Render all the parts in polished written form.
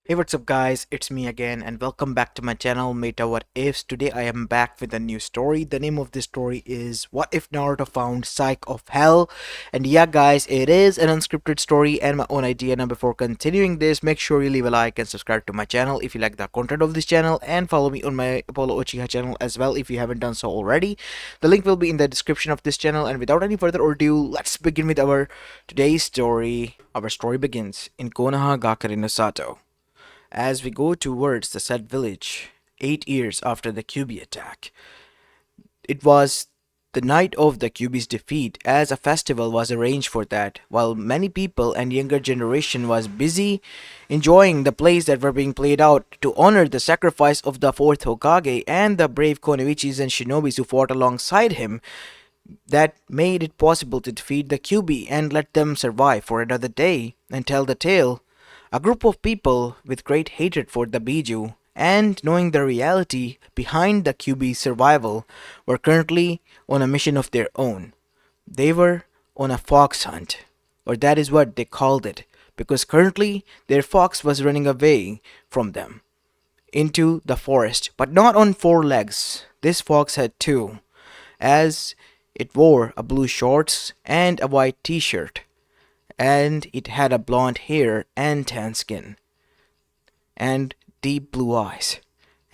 Hey, what's up guys, it's me again and welcome back to my channel Mayta What Ifs. Today I am back with a new story. The name of this story is What If Naruto Found Scythe of Hell. And yeah guys, it is an unscripted story and my own idea. Now before continuing this, make sure you leave a like and subscribe to my channel if you like the content of this channel, and follow me on my Apollo Uchiha channel as well if you haven't done so already. The link will be in the description of this channel, and without any further ado, let's begin with our today's story. Our story begins in Konoha Gakari no Sato. As we go towards the said village, 8 years after the Kyubi attack. It was the night of the Kyubi's defeat, as a festival was arranged for that, while many people and younger generation was busy enjoying the plays that were being played out to honor the sacrifice of the fourth Hokage and the brave konoichis and shinobis who fought alongside him that made it possible to defeat the Kyubi and let them survive for another day and tell the tale. A group of people with great hatred for the Biju and knowing the reality behind the Kyubi's survival were currently on a mission of their own. They were on a fox hunt, or that is what they called it, because currently their fox was running away from them into the forest, but not on four legs. This fox had two, as it wore a blue shorts and a white t-shirt, and it had a blonde hair and tan skin, and deep blue eyes,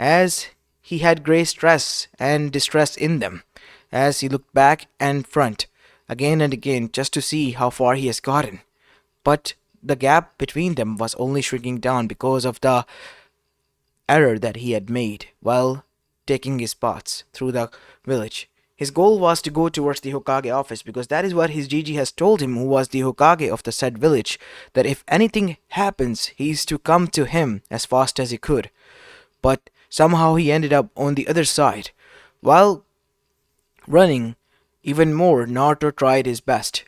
as he had grey stress and distress in them, as he looked back and front again and again just to see how far he has gotten. But the gap between them was only shrinking down because of the error that he had made while taking his paths through the village. His goal was to go towards the Hokage office because that is what his Gigi has told him, who was the Hokage of the said village, that if anything happens, he is to come to him as fast as he could. But somehow he ended up on the other side. While running even more, Naruto tried his best,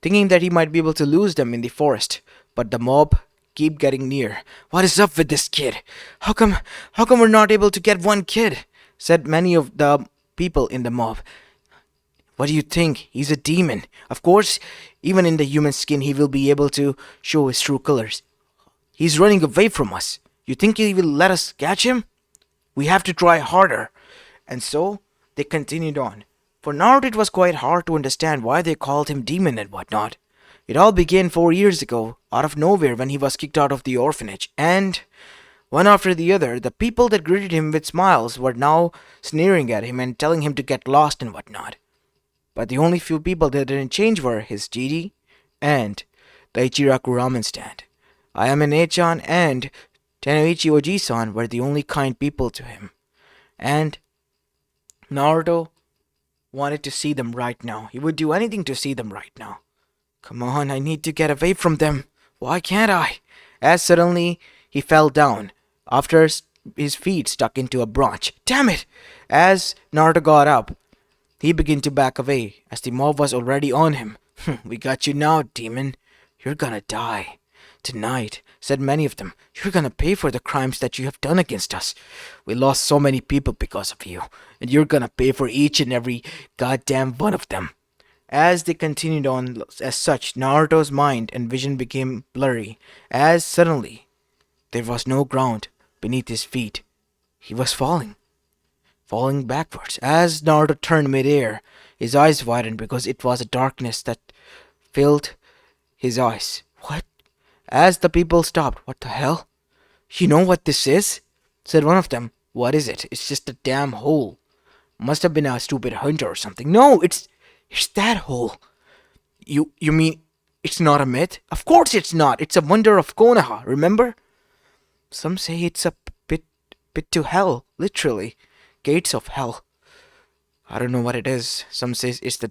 thinking that he might be able to lose them in the forest, but the mob keep getting near. "What is up with this kid? How come we're not able to get one kid?" said many of the people in the mob. "What do you think? He's a demon. Of course, even in the human skin, he will be able to show his true colors. He's running away from us. You think he will let us catch him? We have to try harder." And so they continued on. For Naruto, it was quite hard to understand why they called him demon and whatnot. It all began 4 years ago, out of nowhere, when he was kicked out of the orphanage, and one after the other, the people that greeted him with smiles were now sneering at him and telling him to get lost and whatnot. But the only few people that didn't change were his Gigi and the Ichiraku ramen stand. Ayame-chan and Tenoichi Oji-san were the only kind people to him. And Naruto wanted to see them right now. He would do anything to see them right now. "Come on, I need to get away from them. Why can't I?" As suddenly he fell down after his feet stuck into a branch. "Damn it!" As Naruto got up, he began to back away as the mob was already on him. "We got you now, demon. You're gonna die tonight," said many of them. "You're gonna pay for the crimes that you have done against us. We lost so many people because of you, and you're gonna pay for each and every goddamn one of them." As they continued on as such, Naruto's mind and vision became blurry, as suddenly there was no ground beneath his feet. He was falling backwards. As Naruto turned midair, his eyes widened because it was a darkness that filled his eyes. "What?" As the people stopped. "What the hell? You know what this is?" said one of them. "What is it? It's just a damn hole. Must have been a stupid hunter or something." "No, it's that hole." You mean it's not a myth?" "Of course it's not. It's a wonder of Konoha, remember?" "Some say it's a pit to hell, literally. Gates of hell. I don't know what it is. Some say it's the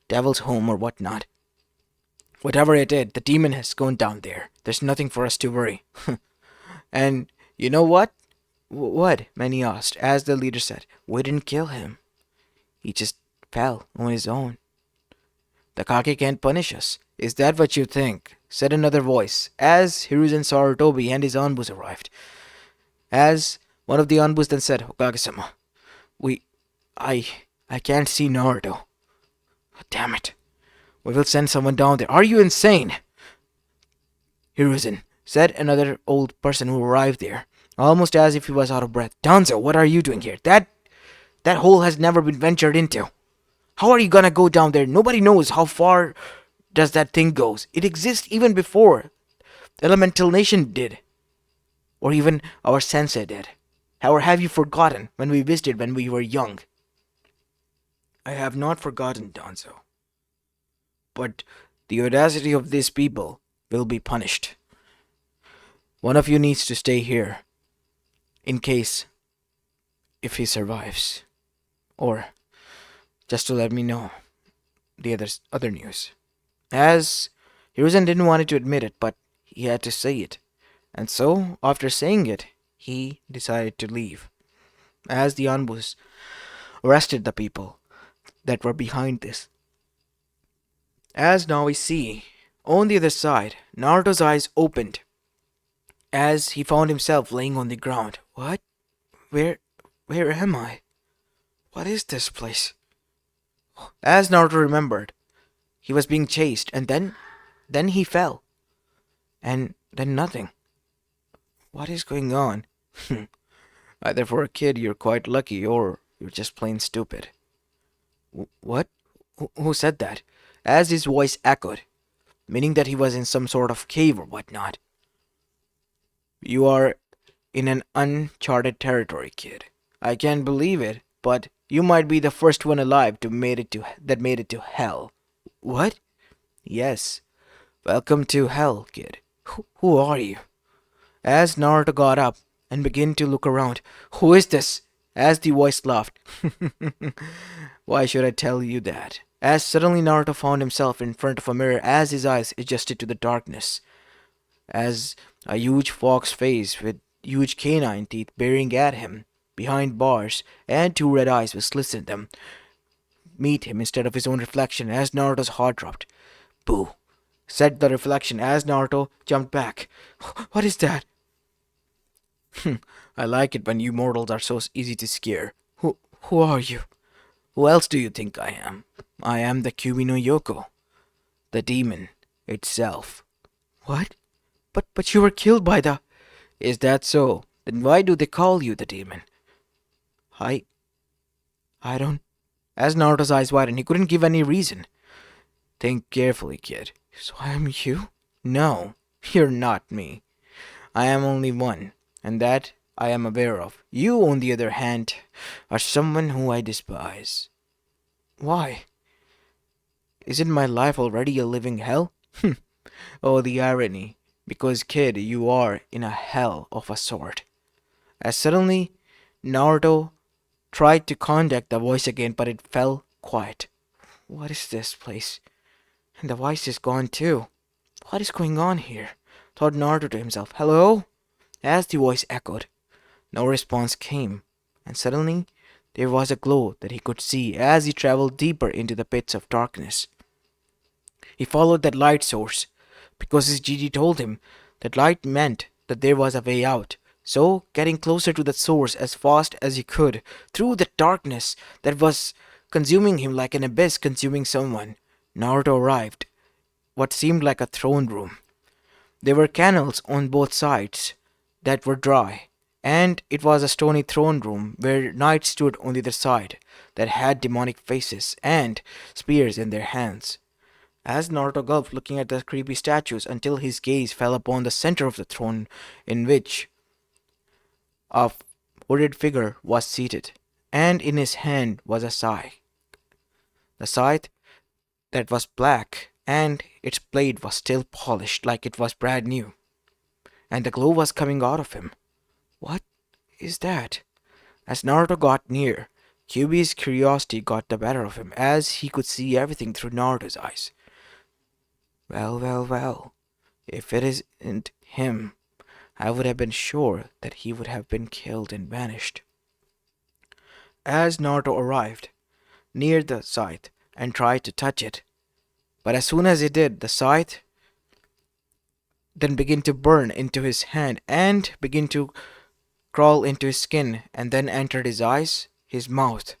devil's home or whatnot. Whatever it is, the demon has gone down there. There's nothing for us to worry." "And you know what?" "What?" many asked, as the leader said. "We didn't kill him. He just fell on his own. The Kage can't punish us." "Is that what you think?" said another voice, as Hiruzen Sarutobi and his Anbus arrived. As one of the Anbus then said, "Hokage-sama, I can't see Naruto." "Damn it. We will send someone down there." "Are you insane?" "Hiruzen, said another old person who arrived there, almost as if he was out of breath. Danzo, what are you doing here? That hole has never been ventured into. How are you gonna go down there? Nobody knows how far does that thing goes. It exists even before the Elemental Nation did, or even our sensei did. Or have you forgotten when we visited when we were young? I have not forgotten, Danzo. But the audacity of these people will be punished. One of you needs to stay here, in case if he survives. Or just to let me know the other news. As Hiruzen didn't want to admit it, but he had to say it. And so, after saying it, he decided to leave. As the Anbus arrested the people that were behind this. As now we see, on the other side, Naruto's eyes opened as he found himself laying on the ground. What? Where am I? What is this place? As Naruto remembered, he was being chased, and then he fell. And then nothing. What is going on? Either for a kid you're quite lucky, or you're just plain stupid. What? Who said that? As his voice echoed, meaning that he was in some sort of cave or whatnot. You are in an uncharted territory, kid. I can't believe it, but you might be the first one alive that made it to hell. What? Yes. Welcome to hell, kid. Who are you? As Naruto got up and began to look around, who is this? As the voice laughed. Why should I tell you that? As suddenly Naruto found himself in front of a mirror as his eyes adjusted to the darkness. As a huge fox face with huge canine teeth bearing at him, behind bars, and two red eyes with slits in them, meet him instead of his own reflection. As Naruto's heart dropped. Boo, said the reflection as Naruto jumped back. What is that? I like it when you mortals are so easy to scare. Who are you? Who else do you think I am? I am the Kyubi no Yoko, the demon itself. What? But you were killed by the... Is that so? Then why do they call you the demon? I don't... As Naruto's eyes widened, he couldn't give any reason. Think carefully, kid. So I am you? No, you're not me. I am only one, and that I am aware of. You, on the other hand, are someone who I despise. Why? Isn't my life already a living hell? Oh, the irony. Because, kid, you are in a hell of a sort. As suddenly, Naruto tried to contact the voice again, but it fell quiet. What is this place? And the voice is gone too. What is going on here? Thought Naruto to himself. Hello? As the voice echoed, no response came, and suddenly there was a glow that he could see as he traveled deeper into the pits of darkness. He followed that light source, because his GD told him that light meant that there was a way out. So, getting closer to the source as fast as he could, through the darkness that was consuming him like an abyss consuming someone, Naruto arrived what seemed like a throne room. There were canals on both sides that were dry, and it was a stony throne room where knights stood on the other side that had demonic faces and spears in their hands. As Naruto gulped looking at the creepy statues until his gaze fell upon the center of the throne in which a hooded figure was seated, and in his hand was a scythe. The scythe that was black, and its blade was still polished like it was brand new, and the glow was coming out of him. What is that? As Naruto got near, Kyubi's curiosity got the better of him as he could see everything through Naruto's eyes. Well, if it isn't him, I would have been sure that he would have been killed and vanished. As Naruto arrived near the scythe and tried to touch it, but as soon as he did, the scythe then began to burn into his hand and began to crawl into his skin and then entered his eyes, his mouth,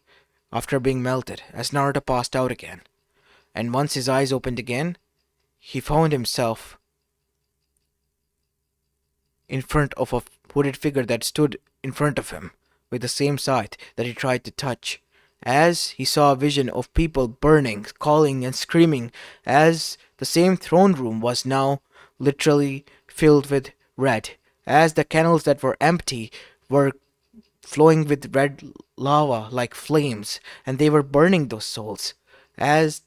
after being melted as Naruto passed out again. And once his eyes opened again, he found himself in front of a hooded figure that stood in front of him with the same scythe that he tried to touch. As he saw a vision of people burning, calling, and screaming, as the same throne room was now literally filled with red, as the candles that were empty were flowing with red lava like flames, and they were burning those souls. As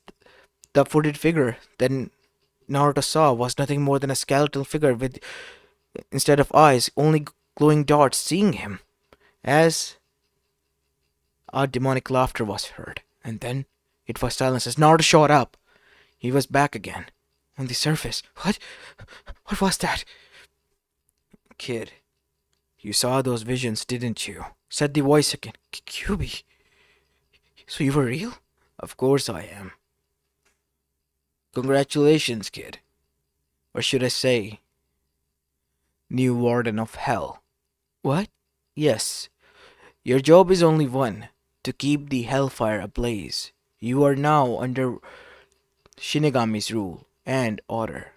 the hooded figure then Naruto saw was nothing more than a skeletal figure with, instead of eyes, only glowing dots seeing him. As our demonic laughter was heard, and then it was silence as Naruto shot up. He was back again, on the surface. What? What was that? Kid, you saw those visions, didn't you? Said the voice again. Kyubi, so you were real? Of course I am. Congratulations, kid. Or should I say, new Warden of Hell. What? Yes, your job is only one, to keep the hellfire ablaze. You are now under Shinigami's rule and order.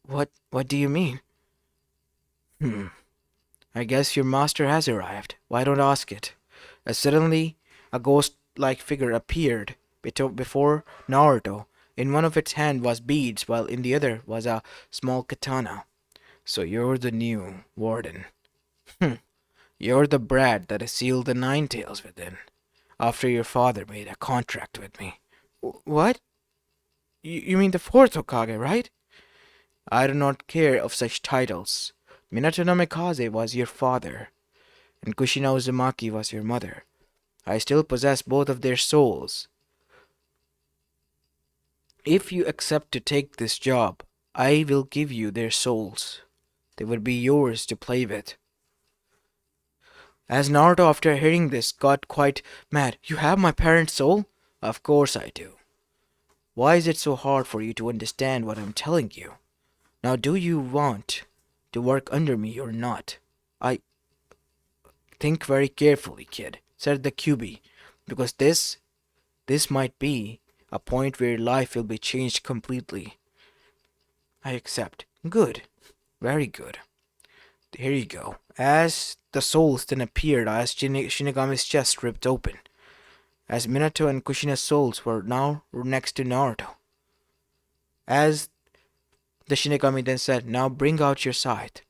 What do you mean? I guess your master has arrived. Why don't ask it? As suddenly a ghost-like figure appeared before Naruto. In one of its hand was beads, while in the other was a small katana. So you're the new warden. You're the brat that has sealed the nine tails within, after your father made a contract with me. What? You mean the fourth Hokage, right? I do not care of such titles. Minato no Mikaze was your father, and Kushina Uzumaki was your mother. I still possess both of their souls. If you accept to take this job, I will give you their souls. They will be yours to play with. As Naruto, after hearing this, got quite mad. You have my parents' soul? Of course I do. Why is it so hard for you to understand what I'm telling you? Now, do you want to work under me or not? I think very carefully, kid, said the Kyubi, because this might be a point where life will be changed completely. I accept. Good. Very good. Here you go. As the souls then appeared, as Shinigami's chest ripped open, as Minato and Kushina's souls were now next to Naruto. As the Shinigami then said, now bring out your scythe.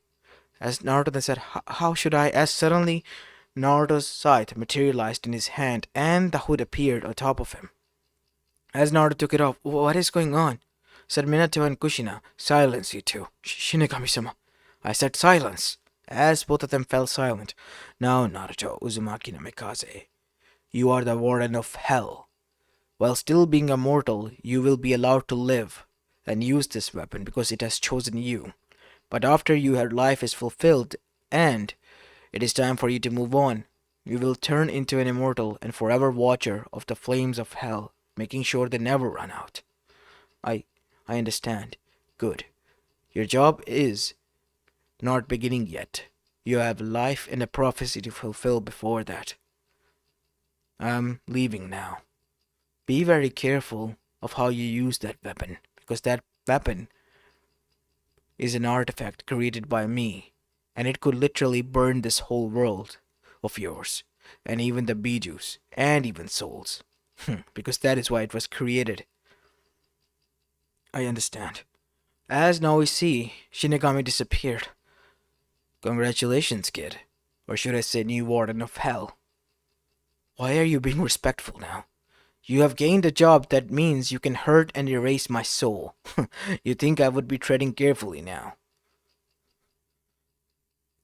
As Naruto then said, how should I? As suddenly Naruto's scythe materialized in his hand and the hood appeared on top of him. As Naruto took it off, what is going on? Said Minato and Kushina. Silence, you two. Shinigami-sama. I said silence. As both of them fell silent. Now, Naruto Uzumaki no Mikaze, you are the warden of hell. While still being a mortal, you will be allowed to live and use this weapon because it has chosen you. But after your life is fulfilled and it is time for you to move on, you will turn into an immortal and forever watcher of the flames of hell, making sure they never run out. I understand. Good. Your job is not beginning yet. You have life and a prophecy to fulfill before that. I'm leaving now. Be very careful of how you use that weapon, because that weapon is an artifact created by me, and it could literally burn this whole world of yours, and even the Bijus, and even souls, because that is why it was created. I understand. As now we see, Shinigami disappeared. Congratulations, kid. Or should I say new warden of hell. Why are you being respectful now? You have gained a job that means you can hurt and erase my soul. You think I would be treading carefully now.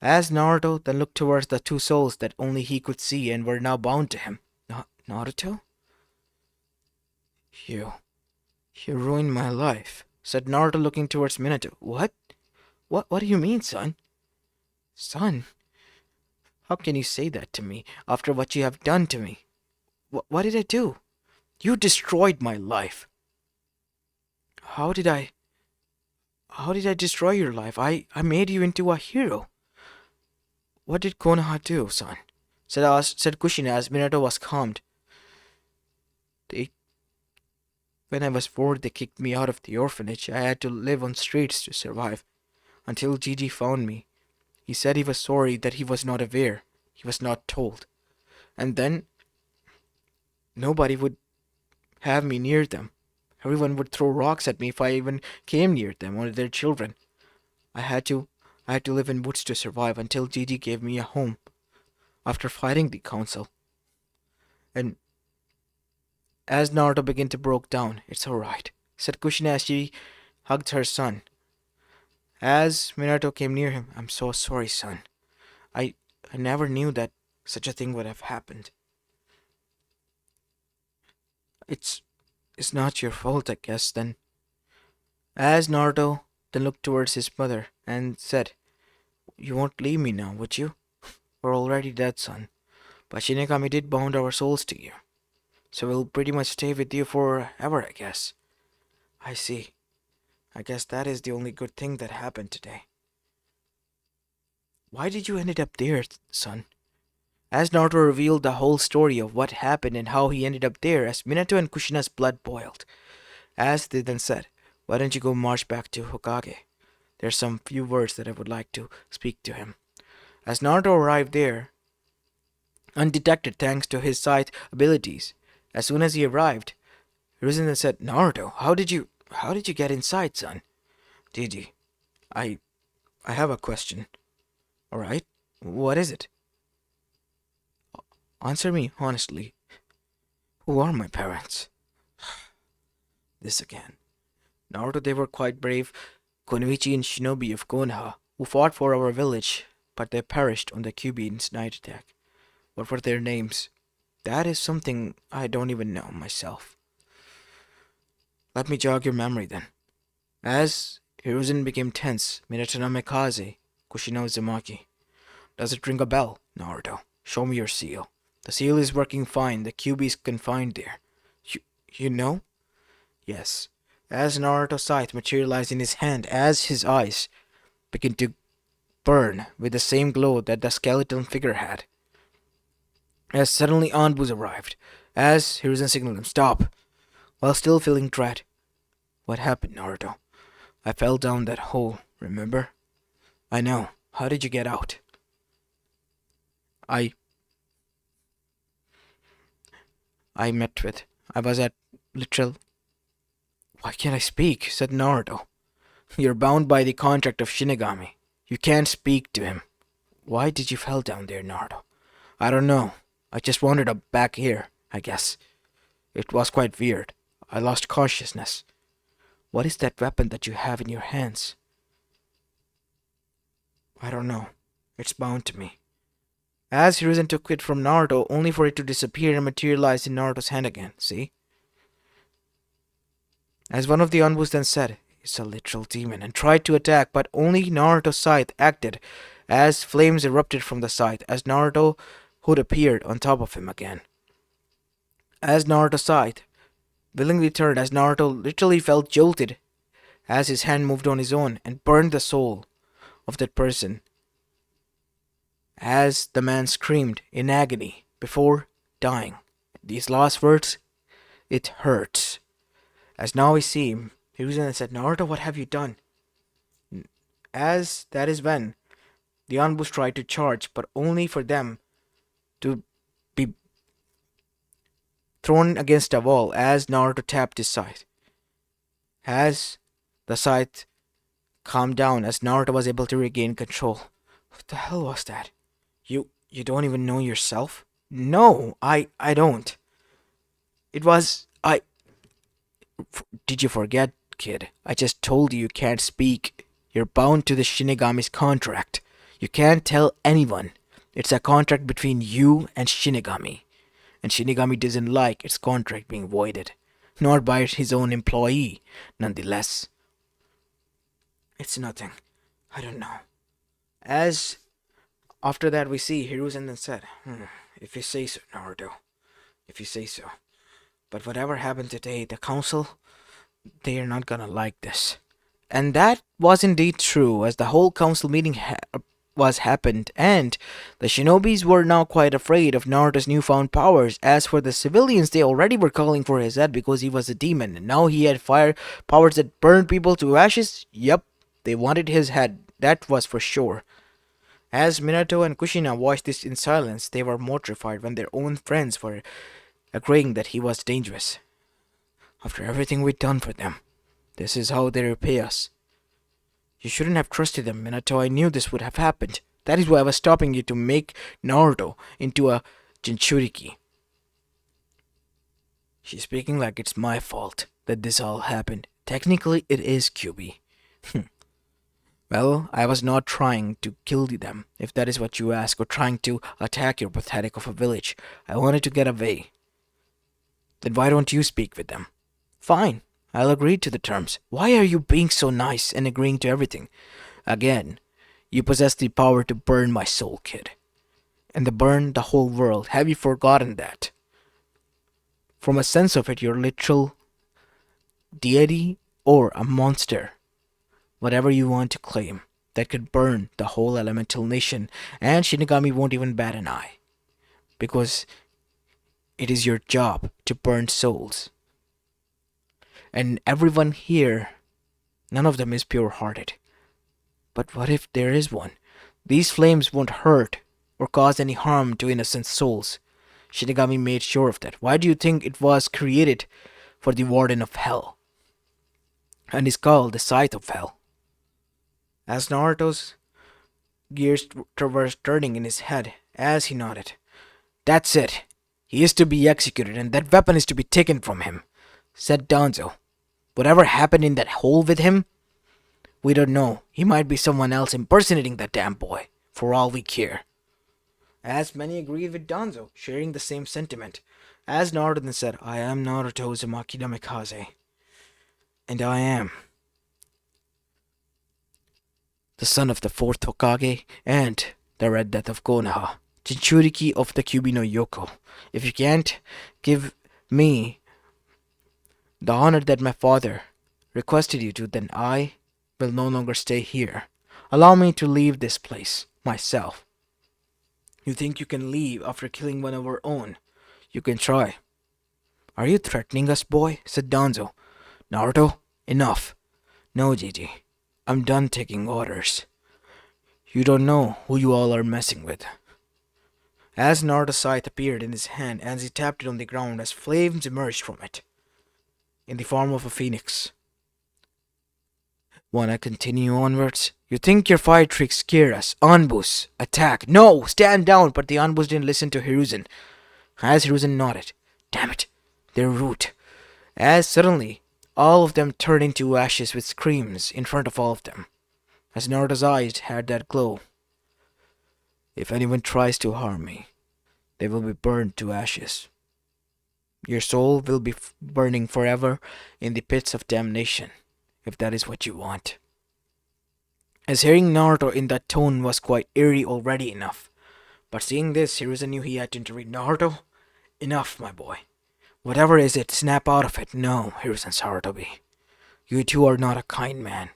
As Naruto then looked towards the two souls that only he could see and were now bound to him. Naruto? You ruined my life, said Naruto looking towards Minato. What? What do you mean, son? Son? How can you say that to me after what you have done to me? What did I do? You destroyed my life. How did I destroy your life? I made you into a hero. What did Konoha do, son? Said Kushina as Minato was calmed. When I was 4, they kicked me out of the orphanage. I had to live on streets to survive, until Gigi found me. He said he was sorry that he was not aware. He was not told. And then nobody would have me near them. Everyone would throw rocks at me if I even came near them or their children. I had to I had to live in woods to survive until Gigi gave me a home after fighting the council. And as Naruto began to break down, "It's alright," said Kushina as she hugged her son. As Minato came near him, "I'm so sorry, son. I I never knew that such a thing would have happened. It's it's not your fault, I guess, then." As Naruto then looked towards his mother and said, "You won't leave me now, would you? We're already dead, son. But Shinigami did bound our souls to you. So we'll pretty much stay with you forever, I guess." "I see. I guess that is the only good thing that happened today." "Why did you ended up there, son?" As Naruto revealed the whole story of what happened and how he ended up there, as Minato and Kushina's blood boiled. As they then said, "Why don't you go march back to Hokage? There's some few words that I would like to speak to him." As Naruto arrived there, undetected thanks to his Scythe abilities, as soon as he arrived, Hiruzen then said, "Naruto, how did you get inside, son?" "Gigi, I I have a question." "Alright, what is it?" "Answer me honestly. Who are my parents?" This again. "Naruto, they were quite brave Konoichi and shinobi of Konoha, who fought for our village, but they perished on the Cubian's night attack. What were their names?" "That is something I don't even know myself." "Let me jog your memory then." As Hiruzen became tense, Minato Namikaze, Kushina Uzumaki. "Does it ring a bell, Naruto? Show me your seal." "The seal is working fine. The QB is confined there." You know?" "Yes." As Naruto's Scythe materialized in his hand, as his eyes began to burn with the same glow that the skeleton figure had. As suddenly Anbuz arrived, as Hiruzen signaled him, "Stop," while still feeling dread. "What happened, Naruto?" "I fell down that hole, remember?" "I know. How did you get out?" I I met with. I was at literal. "Why can't I speak?" said Naruto. "You're bound by the contract of Shinigami. You can't speak to him." "Why did you fall down there, Naruto?" "I don't know. I just wandered up back here, I guess. It was quite weird. I lost consciousness." "What is that weapon that you have in your hands?" "I don't know. It's bound to me." As Hiruzen took it from Naruto, only for it to disappear and materialize in Naruto's hand again. "See?" As one of the Anbus then said, "It's a literal demon," and tried to attack, but only Naruto's Scythe acted, as flames erupted from the Scythe, as Naruto hood appeared on top of him again. As Naruto's Scythe willingly turned, as Naruto literally felt jolted, as his hand moved on his own and burned the soul of that person, as the man screamed in agony before dying. These last words, "It hurts." As now we see him, Hiruzen said, "Naruto, what have you done?" As that is when the Anbus tried to charge, but only for them to be thrown against a wall as Naruto tapped his scythe. As the scythe calmed down, as Naruto was able to regain control. "What the hell was that? You don't even know yourself?" "No, I don't. It was Did you forget, kid? I just told you can't speak. You're bound to the Shinigami's contract. You can't tell anyone. It's a contract between you and Shinigami. And Shinigami doesn't like its contract being voided. Not by his own employee, nonetheless." "It's nothing. I don't know." As after that we see Hiruzen then said, "If you say so, Naruto. If you say so. But whatever happened today, the council, they are not gonna like this." And that was indeed true, as the whole council meeting was happened, and the shinobis were now quite afraid of Naruto's newfound powers. As for the civilians, they already were calling for his head because he was a demon, and now he had fire powers that burned people to ashes. Yep, they wanted his head, that was for sure. As Minato and Kushina watched this in silence, they were mortified when their own friends were agreeing that he was dangerous. After everything we'd done for them, this is how they repay us. You shouldn't have trusted them, Minato. I knew this would have happened. That is why I was stopping you to make Naruto into a Jinchuriki. She's speaking like it's my fault that this all happened. Technically, it is QB. Well, I was not trying to kill them, if that is what you ask, or trying to attack your pathetic of a village. I wanted to get away. Then why don't you speak with them? Fine, I'll agree to the terms. Why are you being so nice and agreeing to everything? Again, you possess the power to burn my soul, kid. And to burn the whole world. Have you forgotten that? From a sense of it, you're literal deity or a monster. Whatever you want to claim, that could burn the whole elemental nation, and Shinigami won't even bat an eye. Because it is your job to burn souls. And everyone here, none of them is pure-hearted. But what if there is one? These flames won't hurt or cause any harm to innocent souls. Shinigami made sure of that. Why do you think it was created for the Warden of Hell? And is called the Scythe of Hell. As Naruto's gears were turning in his head as he nodded. That's it. He is to be executed and that weapon is to be taken from him, said Danzo. Whatever happened in that hole with him, we don't know. He might be someone else impersonating that damn boy, for all we care. As many agreed with Danzo, sharing the same sentiment. As Naruto then said, I am Naruto Uzumaki no Mikaze. And I am the son of the fourth Hokage and the Red Death of Konoha, Jinchuriki of the Kyubi no Yoko. If you can't give me the honor that my father requested you to, then I will no longer stay here. Allow me to leave this place myself. You think you can leave after killing one of our own? You can try. Are you threatening us, boy? Said Danzo. Naruto, enough. No, Gigi. I'm done taking orders. You don't know who you all are messing with. As Naruto's scythe appeared in his hand as he tapped it on the ground as flames emerged from it, in the form of a phoenix. Wanna continue onwards? You think your fire tricks scare us? Anbus! Attack! No! Stand down! But the Anbus didn't listen to Hiruzen. As Hiruzen nodded. Damn it! They're rude. As suddenly, all of them turned into ashes with screams in front of all of them. As Naruto's eyes had that glow. If anyone tries to harm me, they will be burned to ashes. Your soul will be burning forever in the pits of damnation, if that is what you want. As hearing Naruto in that tone was quite eerie already enough. But seeing this, Hiruzen knew he had to intervene. Naruto, enough, my boy. Whatever is it, snap out of it. No, Hiruzen Sarutobi. You two are not a kind man,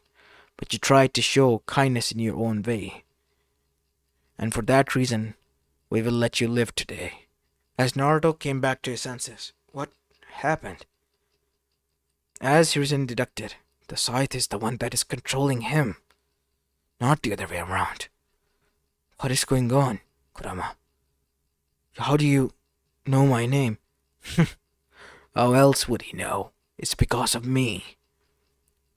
but you tried to show kindness in your own way. And for that reason, we will let you live today. As Naruto came back to his senses, what happened? As Hiruzen deducted, the scythe is the one that is controlling him, not the other way around. What is going on, Kurama? How do you know my name? How else would he know? It's because of me.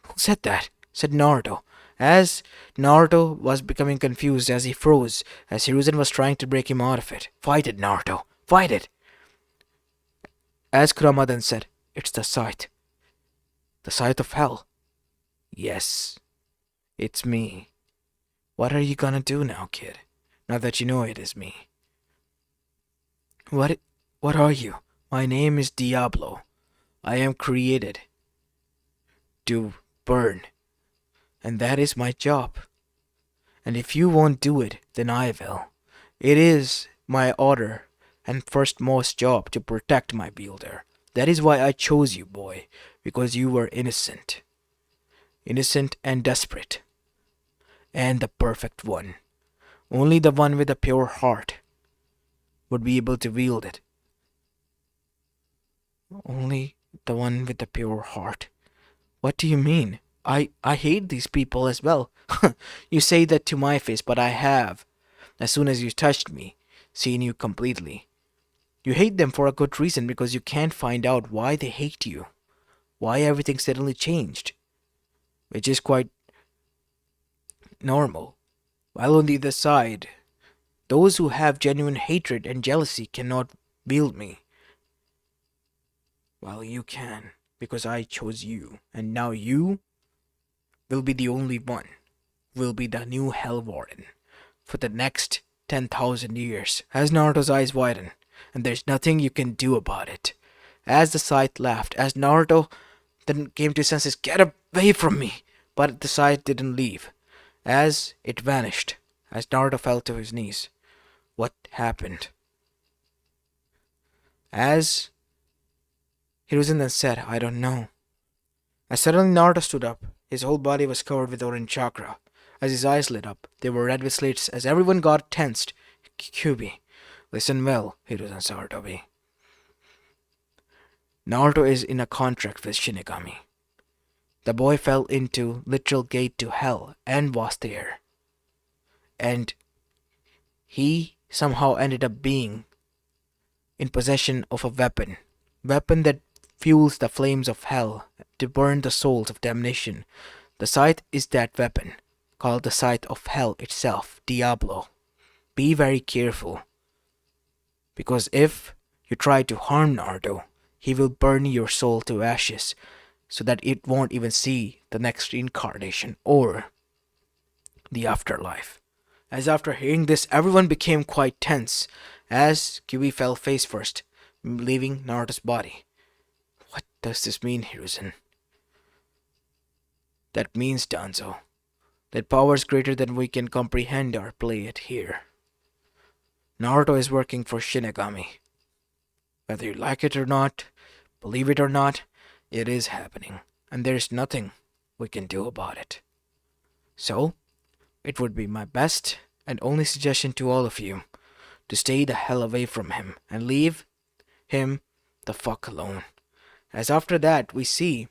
Who said that? Said Naruto. As Naruto was becoming confused as he froze, as Hiruzen was trying to break him out of it. Fight it, Naruto. Fight it. As Kurama then said, it's the scythe. The scythe of hell. Yes, it's me. What are you gonna do now, kid? Now that you know it is me. What are you? My name is Diablo. I am created to burn. And that is my job. And if you won't do it, then I will. It is my order and firstmost job to protect my builder. That is why I chose you, boy, because you were innocent. Innocent and desperate. And the perfect one. Only the one with a pure heart would be able to wield it. Only the one with the pure heart. What do you mean? I hate these people as well. You say that to my face, but I have as soon as you touched me, seeing you completely. You hate them for a good reason because you can't find out why they hate you, why everything suddenly changed, which is quite normal. While on the other side, those who have genuine hatred and jealousy cannot wield me. Well, you can, because I chose you, and now you will be the only one, will be the new Hell Warden for the next 10,000 years. As Naruto's eyes widen, and there's nothing you can do about it. As the Scythe laughed, as Naruto then came to his senses, get away from me! But the Scythe didn't leave. As it vanished, as Naruto fell to his knees. What happened? As Hiruzen then said, I don't know. As suddenly Naruto stood up, his whole body was covered with orange chakra. As his eyes lit up, they were red with slits. As everyone got tensed, Kyubi, listen well, Hiruzen Sarutobi. Naruto is in a contract with Shinigami. The boy fell into literal gate to hell and was there. And he somehow ended up being in possession of a weapon that fuels the flames of hell to burn the souls of damnation. The Scythe is that weapon, called the Scythe of Hell itself, Diablo. Be very careful, because if you try to harm Naruto, he will burn your soul to ashes, so that it won't even see the next reincarnation or the afterlife. As after hearing this, everyone became quite tense, as Kyubi fell face first, leaving Naruto's body. What does this mean, Hiruzen? That means, Danzo, that powers greater than we can comprehend are played here. Naruto is working for Shinigami. Whether you like it or not, believe it or not, it is happening, and there's nothing we can do about it. So, it would be my best and only suggestion to all of you to stay the hell away from him and leave him the fuck alone. As after that, we see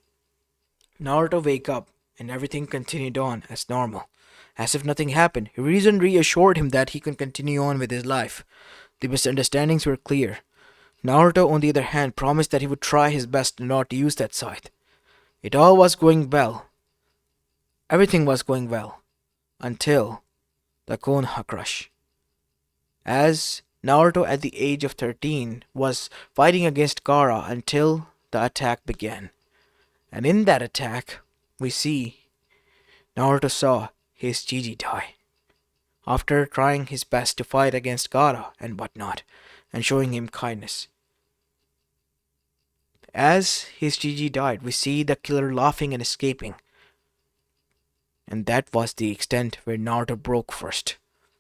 Naruto wake up and everything continued on as normal. As if nothing happened, Hiruzen reassured him that he can continue on with his life. The misunderstandings were clear. Naruto, on the other hand, promised that he would try his best not to use that scythe. It all was going well. Everything was going well. Until the Konoha crush. As Naruto at the age of 13 was fighting against Gaara until the attack began. And in that attack, we see Naruto saw his Gigi die. After trying his best to fight against Gaara and whatnot, and showing him kindness. As his Gigi died, we see the killer laughing and escaping. And that was the extent where Naruto broke first.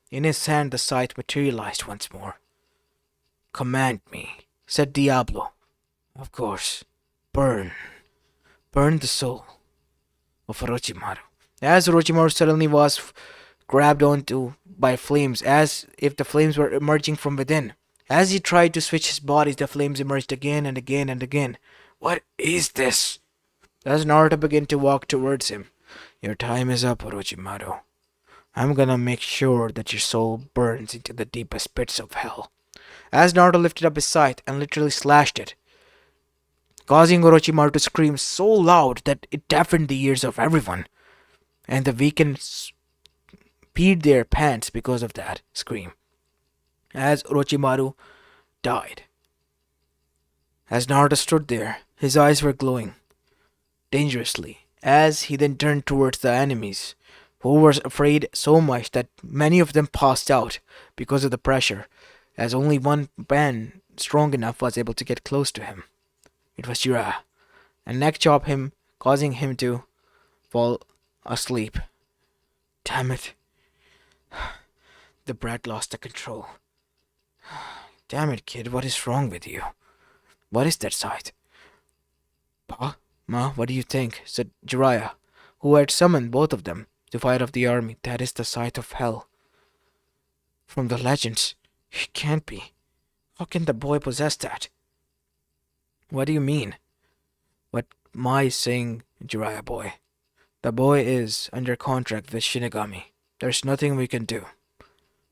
In his hand, the scythe materialized once more. Command me, said Diablo. Of course. Burn. Burn the soul of Orochimaru. As Orochimaru suddenly was grabbed onto by flames, as if the flames were emerging from within. As he tried to switch his bodies, the flames emerged again and again and again. What is this? As Naruto began to walk towards him. Your time is up, Orochimaru. I'm gonna make sure that your soul burns into the deepest pits of hell. As Naruto lifted up his scythe and literally slashed it, causing Orochimaru to scream so loud that it deafened the ears of everyone. And the weakened peed their pants because of that scream. As Orochimaru died. As Naruto stood there, his eyes were glowing dangerously, as he then turned towards the enemies, who were afraid so much that many of them passed out because of the pressure, as only one man strong enough was able to get close to him. It was Jiraiya, and neck chopped him, causing him to fall asleep. Damn it. The brat lost the control. Damn it, kid, what is wrong with you? What is that sight? Pa? Ma, what do you think? Said Jiraiya, who had summoned both of them to fight off the army. That is the sight of hell. From the legends. It can't be. How can the boy possess that? What do you mean? What am I saying, Jiraiya boy? The boy is under contract with Shinigami. There's nothing we can do.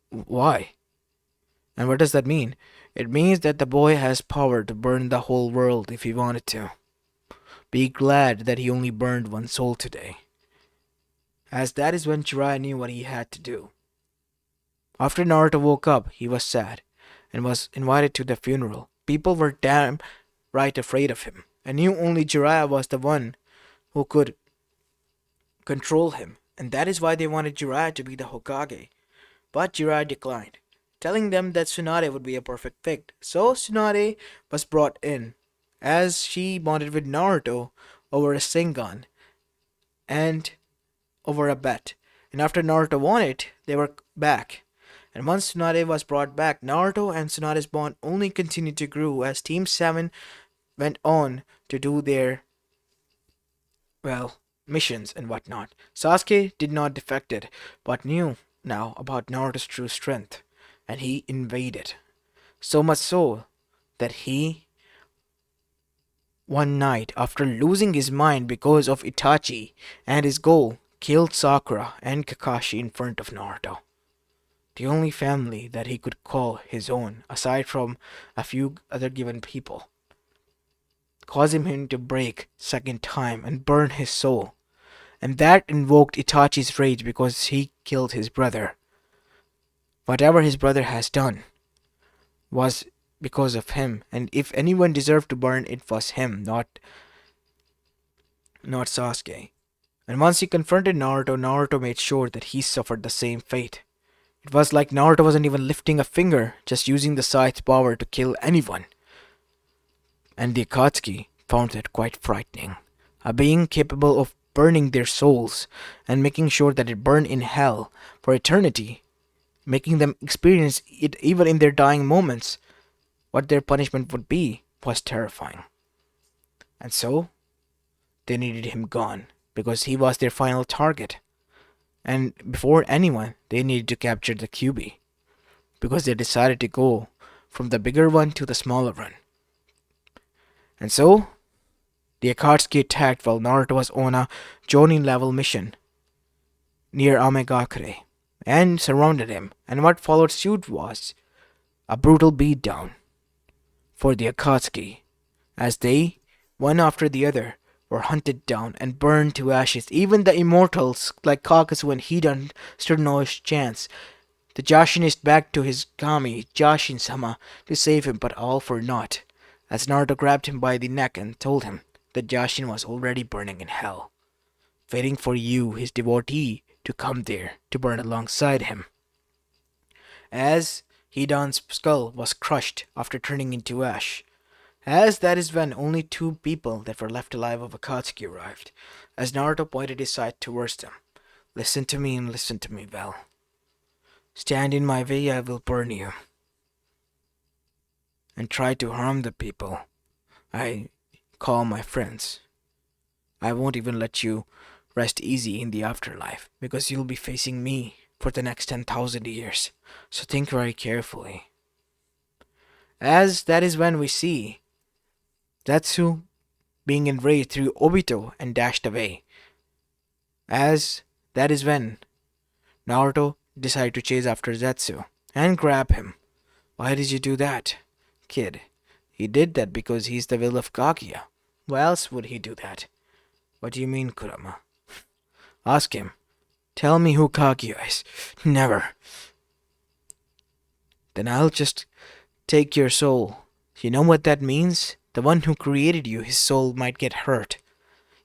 Why? And what does that mean? It means that the boy has power to burn the whole world if he wanted to. Be glad that he only burned one soul today, as that is when Jiraiya knew what he had to do. After Naruto woke up, he was sad and was invited to the funeral. People were damn right afraid of him and knew only Jiraiya was the one who could control him, and that is why they wanted Jiraiya to be the Hokage. But Jiraiya declined, telling them that Tsunade would be a perfect fit. So Tsunade was brought in, as she bonded with Naruto over a Sengan and over a bet. And after Naruto won it, they were back. And once Tsunade was brought back, Naruto and Tsunade's bond only continued to grow as Team 7 went on to do their, well, missions and whatnot. Sasuke did not defected, but knew now about Naruto's true strength, and he invaded. So much so that he, one night, after losing his mind because of Itachi and his goal, killed Sakura and Kakashi in front of Naruto, the only family that he could call his own, aside from a few other given people, causing him to break second time and burn his soul. And that invoked Itachi's rage because he killed his brother. Whatever his brother has done was because of him, and if anyone deserved to burn, it was him, not Sasuke. And once he confronted Naruto, Naruto made sure that he suffered the same fate. It was like Naruto wasn't even lifting a finger, just using the Scythe's power to kill anyone. And the Akatsuki found that quite frightening. A being capable of burning their souls and making sure that it burned in hell for eternity, making them experience it even in their dying moments, what their punishment would be, was terrifying. And so, they needed him gone, because he was their final target. And before anyone, they needed to capture the QB, because they decided to go from the bigger one to the smaller one. And so, the Akatsuki attacked while Naruto was on a Jonin level mission near Amegakure and surrounded him, and what followed suit was a brutal beatdown for the Akatsuki, as they, one after the other, were hunted down and burned to ashes. Even the immortals like Kakasu and Hidan stood no chance. The Jashinist begged to his kami, Jashin-sama, to save him, but all for naught, as Naruto grabbed him by the neck and told him that Jashin was already burning in hell, waiting for you, his devotee, to come there to burn alongside him. As Hidan's skull was crushed after turning into ash, as that is when only two people that were left alive of Akatsuki arrived, as Naruto pointed his sight towards them. Listen to me and listen to me well. Stand in my way, I will burn you. And try to harm the people I call my friends. I won't even let you rest easy in the afterlife, because you'll be facing me for the next 10,000 years. So think very carefully. As that is when we see Zetsu being enraged through Obito and dashed away. As that is when Naruto decided to chase after Zetsu and grab him. Why did you do that, kid? He did that because he's the will of Kaguya. Why else would he do that? What do you mean, Kurama? Ask him. Tell me who Kaguya is. Never. Then I'll just take your soul. You know what that means? The one who created you, his soul might get hurt.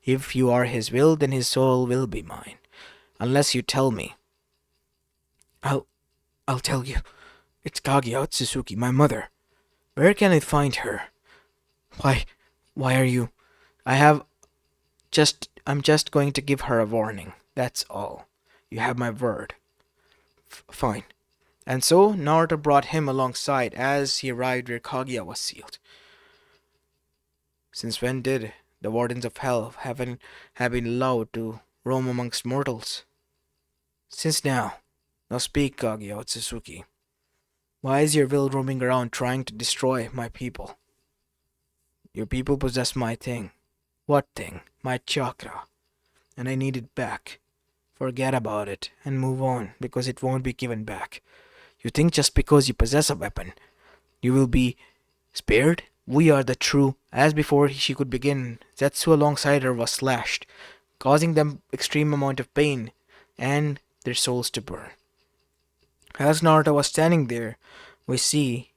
If you are his will, then his soul will be mine. Unless you tell me. I'll tell you. It's Kaguya Otsutsuki, my mother. Where can I find her? Why are you? I'm just going to give her a warning. That's all. You have my word. Fine. And so Naruto brought him alongside as he arrived where Kaguya was sealed. Since when did the Wardens of Hell have been allowed to roam amongst mortals? Since now. Now speak, Kaguya Otsutsuki. Why is your will roaming around trying to destroy my people? Your people possess my thing. What thing? My chakra. And I need it back. Forget about it and move on, because it won't be given back. You think just because you possess a weapon, you will be spared? We are the true. As before she could begin, Zetsu alongside her was slashed, causing them extreme amount of pain and their souls to burn. As Naruto was standing there, we see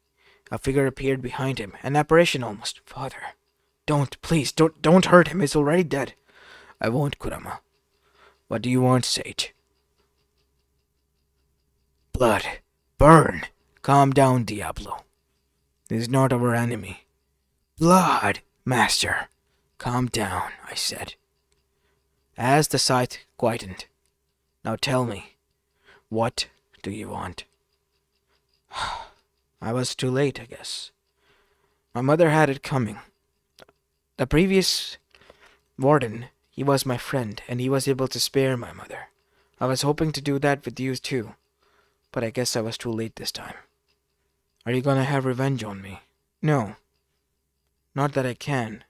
a figure appeared behind him, an apparition almost. Father, please, don't hurt him. He's already dead. I won't, Kurama. What do you want, Sage? Blood. Burn. Calm down, Diablo. He's not our enemy. Blood, Master. Calm down, I said. As the Scythe quietened. Now tell me, what do you want? I was too late, I guess. My mother had it coming. The previous Warden, he was my friend, and he was able to spare my mother. I was hoping to do that with you too, but I guess I was too late this time. Are you gonna have revenge on me? No. Not that I can.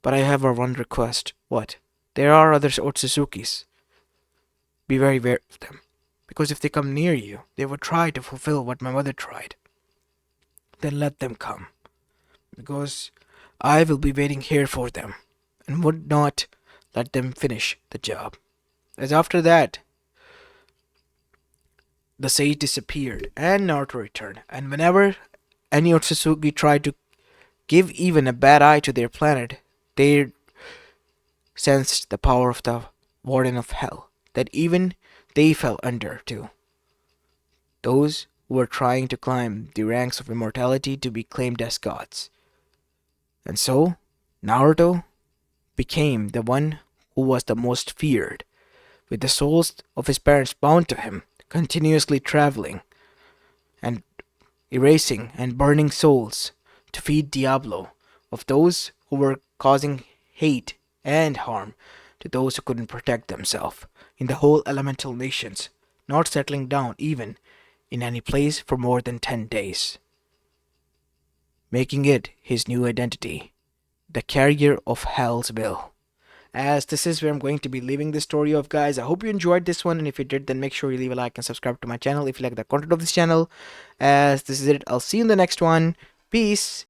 But I have one request. What? There are other Otsuzukis. Be very wary of them. Because if they come near you, they will try to fulfill what my mother tried. Then let them come. Because I will be waiting here for them, and would not let them finish the job. As after that, the sage disappeared, and Naruto returned, and whenever any Otsutsuki tried to give even a bad eye to their planet, they sensed the power of the Warden of Hell, that even they fell under too. Those who were trying to climb the ranks of immortality to be claimed as gods. And so, Naruto became the one who was the most feared, with the souls of his parents bound to him, continuously traveling and erasing and burning souls to feed Diablo of those who were causing hate and harm to those who couldn't protect themselves in the whole elemental nations, not settling down even in any place for more than 10 days, making it his new identity, the carrier of Hell's will. As this is where I'm going to be leaving this story off, guys. I hope you enjoyed this one, and if you did, then make sure you leave a like and subscribe to my channel if you like the content of this channel. As this is it, I'll see you in the next one. Peace.